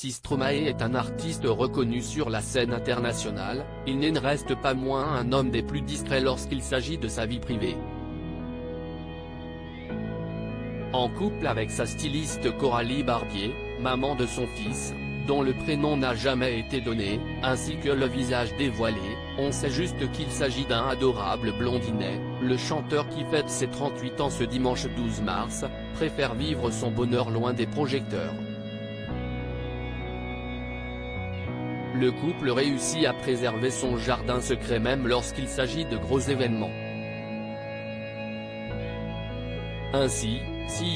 Si Stromae est un artiste reconnu sur la scène internationale, il n'en reste pas moins un homme des plus discrets lorsqu'il s'agit de sa vie privée. En couple avec sa styliste Coralie Barbier, maman de son fils, dont le prénom n'a jamais été donné, ainsi que le visage dévoilé, on sait juste qu'il s'agit d'un adorable blondinet. Le chanteur qui fête ses 38 ans ce dimanche 12 mars, préfère vivre son bonheur loin des projecteurs. Le couple réussit à préserver son jardin secret même lorsqu'il s'agit de gros événements. Ainsi,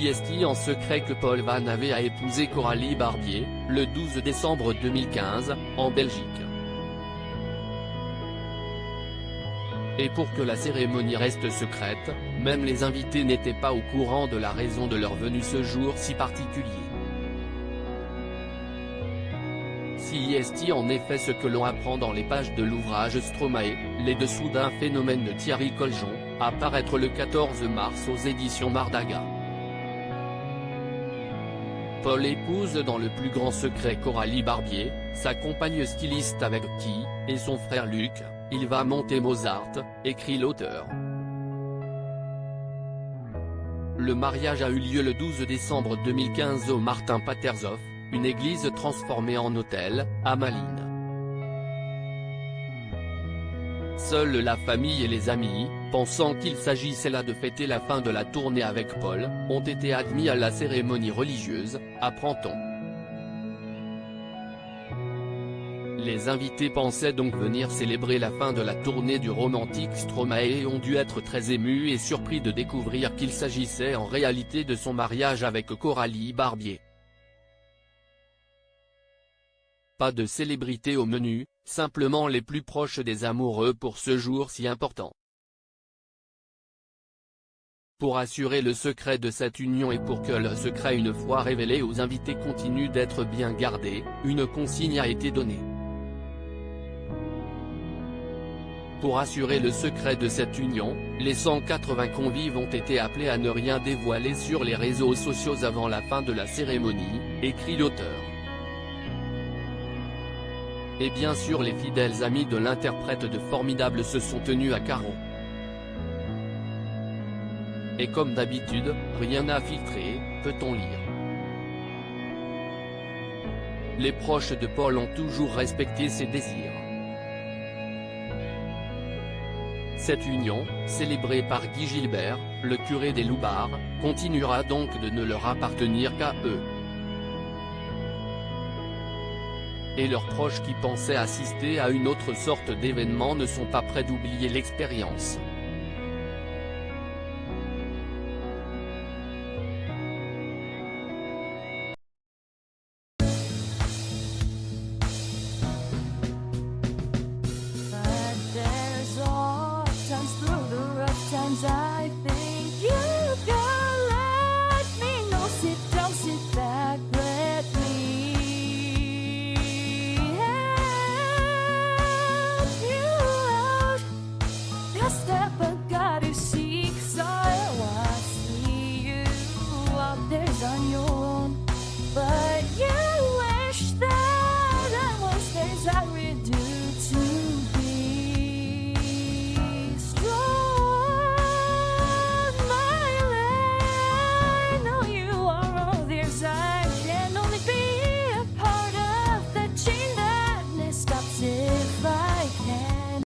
est en secret que Paul Van avait à épouser Coralie Barbier, le 12 décembre 2015, en Belgique. Et pour que la cérémonie reste secrète, même les invités n'étaient pas au courant de la raison de leur venue ce jour si particulier. C'est en effet ce que l'on apprend dans les pages de l'ouvrage Stromae, les dessous d'un phénomène de Thierry Coljon, à paraître le 14 mars aux éditions Mardaga. Paul épouse dans le plus grand secret Coralie Barbier, sa compagne styliste avec qui, et son frère Luc, il va monter Mozart, écrit l'auteur. Le mariage a eu lieu le 12 décembre 2015 au Martin Patershof, une église transformée en hôtel, à Malines. Seule la famille et les amis, pensant qu'il s'agissait là de fêter la fin de la tournée avec Paul, ont été admis à la cérémonie religieuse, apprend-on. Les invités pensaient donc venir célébrer la fin de la tournée du romantique Stromae et ont dû être très émus et surpris de découvrir qu'il s'agissait en réalité de son mariage avec Coralie Barbier. Pas de célébrités au menu, simplement les plus proches des amoureux pour ce jour si important. Pour assurer le secret de cette union et pour que le secret une fois révélé aux invités continue d'être bien gardé, une consigne a été donnée. Pour assurer le secret de cette union, les 180 convives ont été appelés à ne rien dévoiler sur les réseaux sociaux avant la fin de la cérémonie, écrit l'auteur. Et bien sûr les fidèles amis de l'interprète de Formidable se sont tenus à carreau. Et comme d'habitude, rien à filtrer, peut-on lire. Les proches de Paul ont toujours respecté ses désirs. Cette union, célébrée par Guy Gilbert, le curé des Loubards, continuera donc de ne leur appartenir qu'à eux. Et leurs proches qui pensaient assister à une autre sorte d'événement ne sont pas prêts d'oublier l'expérience.